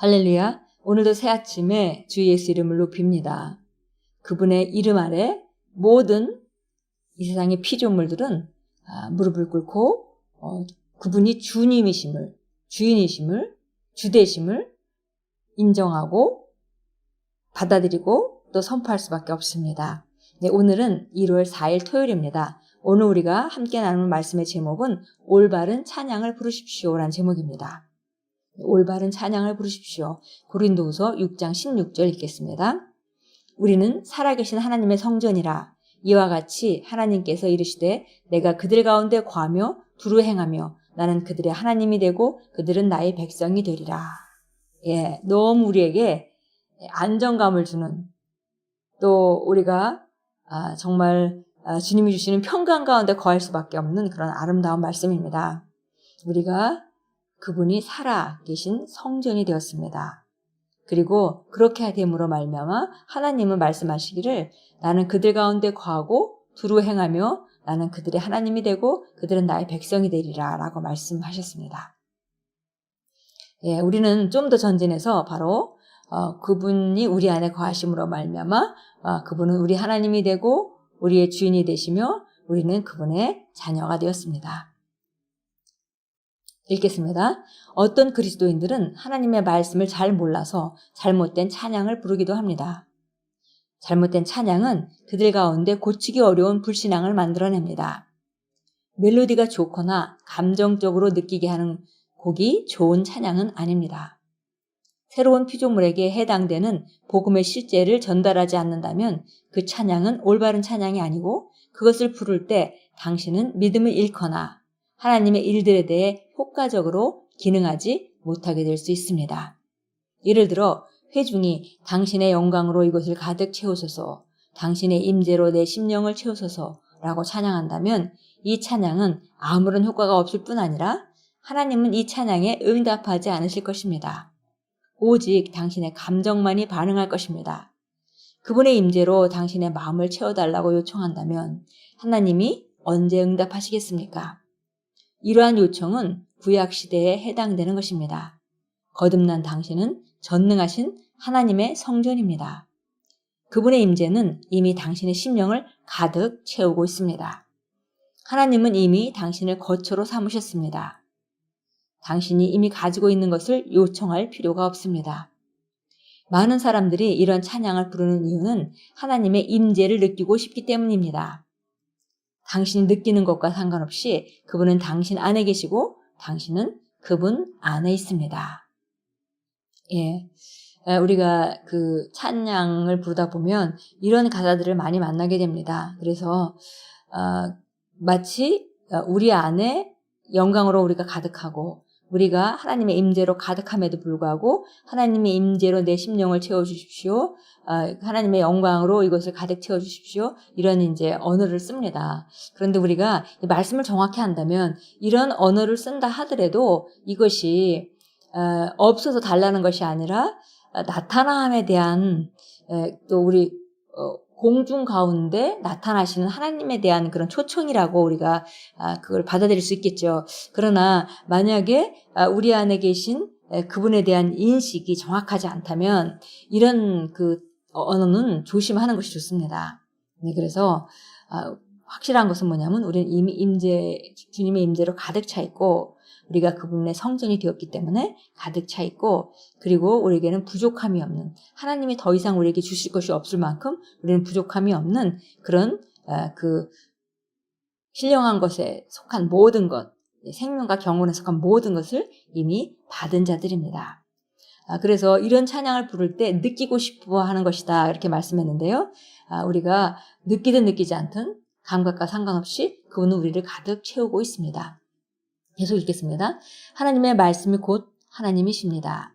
할렐루야. 오늘도 새 아침에 주 예수 이름을 높입니다. 그분의 이름 아래 모든 이 세상의 피조물들은 무릎을 꿇고 그분이 주님이심을, 주인이심을, 주되심을 인정하고 받아들이고 또 선포할 수밖에 없습니다. 네, 오늘은 1월 4일 토요일입니다. 오늘 우리가 함께 나누는 말씀의 제목은 올바른 찬양을 부르십시오라는 제목입니다. 올바른 찬양을 부르십시오. 고린도후서 6장 16절 읽겠습니다. 우리는 살아계신 하나님의 성전이라. 이와 같이 하나님께서 이르시되 내가 그들 가운데 거하며 두루 행하며 나는 그들의 하나님이 되고 그들은 나의 백성이 되리라. 예, 너무 우리에게 안정감을 주는, 또 우리가 정말 주님이 주시는 평강 가운데 거할 수밖에 없는 그런 아름다운 말씀입니다. 우리가 그분이 살아 계신 성전이 되었습니다. 그리고 그렇게 됨으로 말미암아 하나님은 말씀하시기를 나는 그들 가운데 거하고 두루 행하며 나는 그들의 하나님이 되고 그들은 나의 백성이 되리라 라고 말씀하셨습니다. 예, 우리는 좀 더 전진해서 바로 그분이 우리 안에 거하심으로 말미암아 그분은 우리 하나님이 되고 우리의 주인이 되시며 우리는 그분의 자녀가 되었습니다. 읽겠습니다. 어떤 그리스도인들은 하나님의 말씀을 잘 몰라서 잘못된 찬양을 부르기도 합니다. 잘못된 찬양은 그들 가운데 고치기 어려운 불신앙을 만들어냅니다. 멜로디가 좋거나 감정적으로 느끼게 하는 곡이 좋은 찬양은 아닙니다. 새로운 피조물에게 해당되는 복음의 실제를 전달하지 않는다면 그 찬양은 올바른 찬양이 아니고 그것을 부를 때 당신은 믿음을 잃거나 하나님의 일들에 대해 효과적으로 기능하지 못하게 될 수 있습니다. 예를 들어 회중이 당신의 영광으로 이곳을 가득 채우소서, 당신의 임재로 내 심령을 채우소서 라고 찬양한다면 이 찬양은 아무런 효과가 없을 뿐 아니라 하나님은 이 찬양에 응답하지 않으실 것입니다. 오직 당신의 감정만이 반응할 것입니다. 그분의 임재로 당신의 마음을 채워달라고 요청한다면 하나님이 언제 응답하시겠습니까? 이러한 요청은 구약시대에 해당되는 것입니다. 거듭난 당신은 전능하신 하나님의 성전입니다. 그분의 임재는 이미 당신의 심령을 가득 채우고 있습니다. 하나님은 이미 당신을 거처로 삼으셨습니다. 당신이 이미 가지고 있는 것을 요청할 필요가 없습니다. 많은 사람들이 이런 찬양을 부르는 이유는 하나님의 임재를 느끼고 싶기 때문입니다. 당신이 느끼는 것과 상관없이 그분은 당신 안에 계시고 당신은 그분 안에 있습니다. 예, 우리가 그 찬양을 부르다 보면 이런 가사들을 많이 만나게 됩니다. 그래서 마치 우리 안에 영광으로 우리가 가득하고 우리가 하나님의 임재로 가득함에도 불구하고 하나님의 임재로 내 심령을 채워주십시오. 하나님의 영광으로 이것을 가득 채워주십시오. 이런 이제 언어를 씁니다. 그런데 우리가 말씀을 정확히 한다면 이런 언어를 쓴다 하더라도 이것이 없어서 달라는 것이 아니라 나타남에 대한 또 우리 공중 가운데 나타나시는 하나님에 대한 그런 초청이라고 우리가 그걸 받아들일 수 있겠죠. 그러나 만약에 우리 안에 계신 그분에 대한 인식이 정확하지 않다면 이런 그 언어는 조심하는 것이 좋습니다. 네, 그래서 확실한 것은 뭐냐면 우리는 이미 주님의 임재로 가득 차 있고 우리가 그분의 성전이 되었기 때문에 가득 차 있고 그리고 우리에게는 부족함이 없는 하나님이 더 이상 우리에게 주실 것이 없을 만큼 우리는 부족함이 없는 그런 그 신령한 것에 속한 모든 것, 생명과 경건에 속한 모든 것을 이미 받은 자들입니다. 그래서 이런 찬양을 부를 때 느끼고 싶어 하는 것이다 이렇게 말씀했는데요. 우리가 느끼든 느끼지 않든 감각과 상관없이 그분은 우리를 가득 채우고 있습니다. 계속 읽겠습니다. 하나님의 말씀이 곧 하나님이십니다.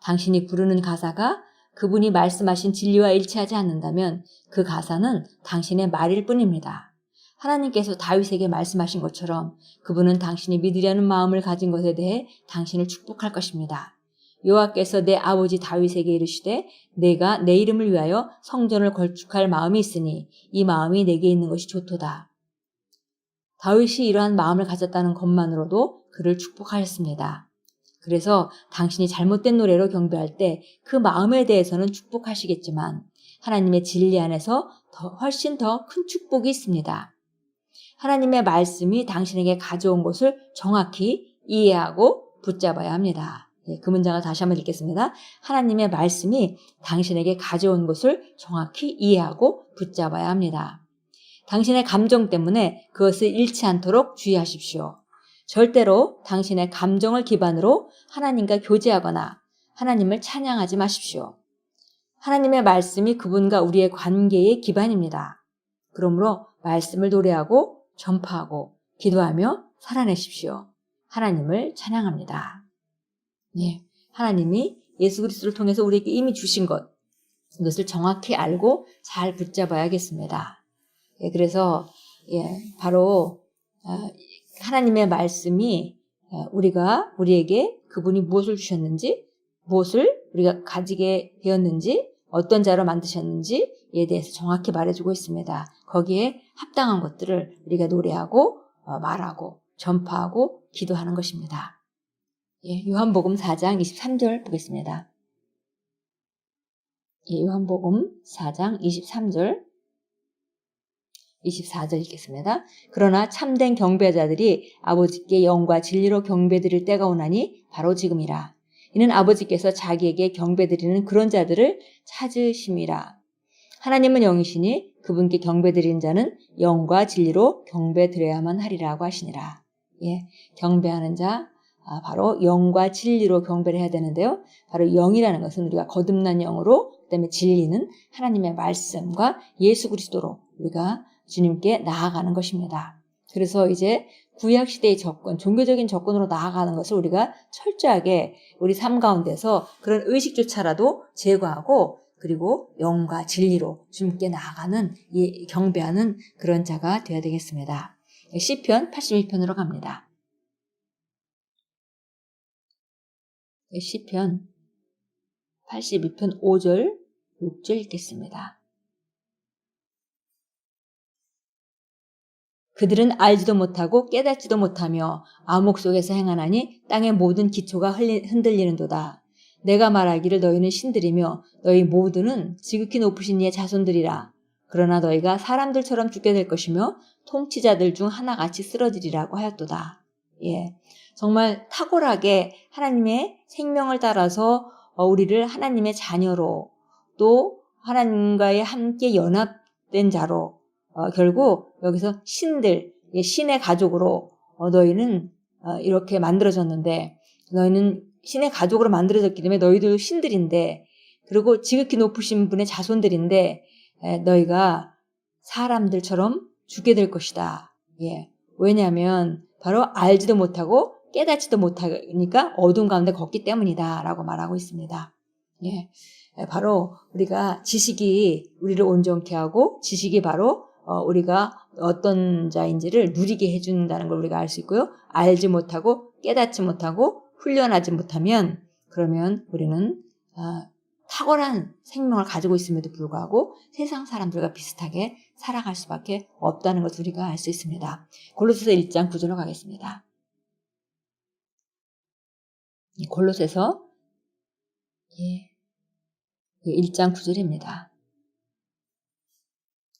당신이 부르는 가사가 그분이 말씀하신 진리와 일치하지 않는다면 그 가사는 당신의 말일 뿐입니다. 하나님께서 다윗에게 말씀하신 것처럼 그분은 당신이 믿으려는 마음을 가진 것에 대해 당신을 축복할 것입니다. 여호와께서 내 아버지 다윗에게 이르시되 내가 내 이름을 위하여 성전을 건축할 마음이 있으니 이 마음이 내게 있는 것이 좋도다. 다윗이 이러한 마음을 가졌다는 것만으로도 그를 축복하였습니다. 그래서 당신이 잘못된 노래로 경배할 때 그 마음에 대해서는 축복하시겠지만 하나님의 진리 안에서 훨씬 더 큰 축복이 있습니다. 하나님의 말씀이 당신에게 가져온 것을 정확히 이해하고 붙잡아야 합니다. 그 문장을 다시 한번 읽겠습니다. 하나님의 말씀이 당신에게 가져온 것을 정확히 이해하고 붙잡아야 합니다. 당신의 감정 때문에 그것을 잃지 않도록 주의하십시오. 절대로 당신의 감정을 기반으로 하나님과 교제하거나 하나님을 찬양하지 마십시오. 하나님의 말씀이 그분과 우리의 관계의 기반입니다. 그러므로 말씀을 노래하고 전파하고 기도하며 살아내십시오. 하나님을 찬양합니다. 하나님이 예수 그리스도를 통해서 우리에게 이미 주신 것, 이것을 정확히 알고 잘 붙잡아야겠습니다. 그래서 바로 하나님의 말씀이 우리에게 그분이 무엇을 주셨는지, 무엇을 우리가 가지게 되었는지, 어떤 자로 만드셨는지에 대해서 정확히 말해주고 있습니다. 거기에 합당한 것들을 우리가 노래하고 말하고 전파하고 기도하는 것입니다. 요한복음 4장 23절 보겠습니다. 요한복음 4장 23절 24절 읽겠습니다. 그러나 참된 경배자들이 아버지께 영과 진리로 경배드릴 때가 오나니 바로 지금이라. 이는 아버지께서 자기에게 경배드리는 그런 자들을 찾으심이라. 하나님은 영이시니 그분께 경배드리는 자는 영과 진리로 경배드려야만 하리라고 하시니라. 경배하는 자 바로 영과 진리로 경배를 해야 되는데요. 바로 영이라는 것은 우리가 거듭난 영으로, 그다음에 진리는 하나님의 말씀과 예수 그리스도로 우리가 주님께 나아가는 것입니다. 그래서 이제 구약시대의 접근, 종교적인 접근으로 나아가는 것을 우리가 철저하게 우리 삶 가운데서 그런 의식조차라도 제거하고, 그리고 영과 진리로 주님께 나아가는, 경배하는 그런 자가 되어야 되겠습니다. 시편 82편으로 갑니다. 시편 82편 5절, 6절 읽겠습니다. 그들은 알지도 못하고 깨닫지도 못하며 암흑 속에서 행하나니 땅의 모든 기초가 흔들리는도다. 내가 말하기를 너희는 신들이며 너희 모두는 지극히 높으신 이의 자손들이라. 그러나 너희가 사람들처럼 죽게 될 것이며 통치자들 중 하나같이 쓰러지리라고 하였도다. 정말 탁월하게 하나님의 생명을 따라서 우리를 하나님의 자녀로, 또 하나님과의 함께 연합된 자로, 결국 여기서 신들, 신의 가족으로 너희는 이렇게 만들어졌는데, 너희는 신의 가족으로 만들어졌기 때문에 너희도 신들인데, 그리고 지극히 높으신 분의 자손들인데 너희가 사람들처럼 죽게 될 것이다. 왜냐하면 바로 알지도 못하고 깨닫지도 못하니까 어두운 가운데 걷기 때문이다 라고 말하고 있습니다. 바로 우리가 지식이 우리를 온전케 하고, 지식이 바로 우리가 어떤 자인지를 누리게 해준다는 걸 우리가 알 수 있고요. 알지 못하고 깨닫지 못하고 훈련하지 못하면, 그러면 우리는 탁월한 생명을 가지고 있음에도 불구하고 세상 사람들과 비슷하게 살아갈 수밖에 없다는 것을 우리가 알 수 있습니다. 골로새서 1장 9절로 가겠습니다. 골로새서 1장 9절입니다.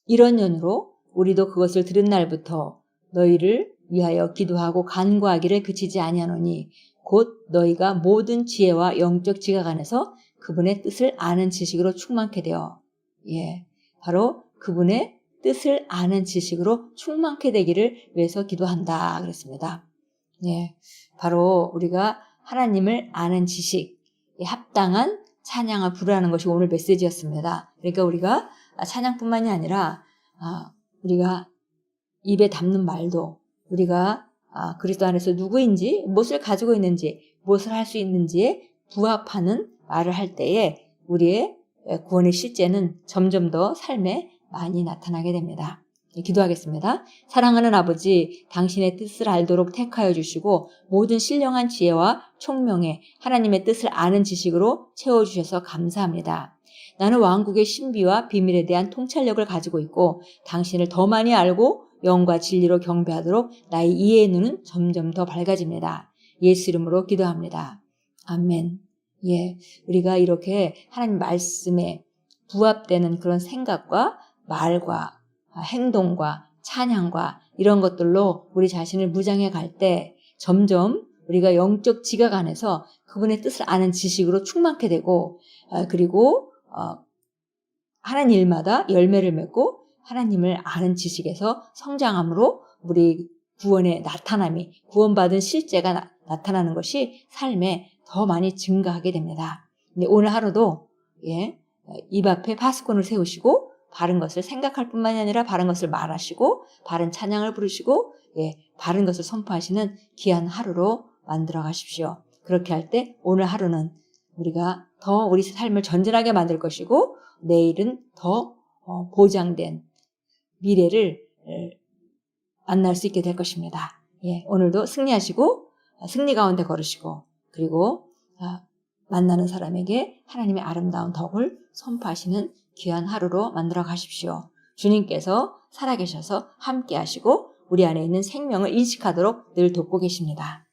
이런 연으로 우리도 그것을 들은 날부터 너희를 위하여 기도하고 간구하기를 그치지 아니하노니 곧 너희가 모든 지혜와 영적 지각 안에서 그분의 뜻을 아는 지식으로 충만케 되어, 바로 그분의 뜻을 아는 지식으로 충만케 되기를 위해서 기도한다 그랬습니다. 바로 우리가 하나님을 아는 지식에 합당한 찬양을 부르는 것이 오늘 메시지였습니다. 그러니까 우리가 찬양뿐만이 아니라 우리가 입에 담는 말도, 우리가 그리스도 안에서 누구인지, 무엇을 가지고 있는지, 무엇을 할 수 있는지에 부합하는 말을 할 때에 우리의 구원의 실제는 점점 더 삶에 많이 나타나게 됩니다. 기도하겠습니다. 사랑하는 아버지, 당신의 뜻을 알도록 택하여 주시고 모든 신령한 지혜와 총명에 하나님의 뜻을 아는 지식으로 채워주셔서 감사합니다. 나는 왕국의 신비와 비밀에 대한 통찰력을 가지고 있고 당신을 더 많이 알고 영과 진리로 경배하도록 나의 이해의 눈은 점점 더 밝아집니다. 예수 이름으로 기도합니다. 아멘. 예, 우리가 이렇게 하나님 말씀에 부합되는 그런 생각과 말과 행동과 찬양과 이런 것들로 우리 자신을 무장해 갈 때 점점 우리가 영적 지각 안에서 그분의 뜻을 아는 지식으로 충만케 되고 그리고 하는 일마다 열매를 맺고 하나님을 아는 지식에서 성장함으로 우리 구원의 나타남이 구원받은 실제가 나타나는 것이 삶에 더 많이 증가하게 됩니다. 근데 오늘 하루도 입 앞에 파수꾼을 세우시고 바른 것을 생각할 뿐만이 아니라 바른 것을 말하시고 바른 찬양을 부르시고 바른 것을 선포하시는 귀한 하루로 만들어 가십시오. 그렇게 할 때 오늘 하루는 우리가 더 우리 삶을 전진하게 만들 것이고 내일은 더 보장된 미래를 만날 수 있게 될 것입니다. 오늘도 승리하시고 승리 가운데 걸으시고 그리고 만나는 사람에게 하나님의 아름다운 덕을 선포하시는 귀한 하루로 만들어 가십시오. 주님께서 살아계셔서 함께 하시고 우리 안에 있는 생명을 인식하도록 늘 돕고 계십니다.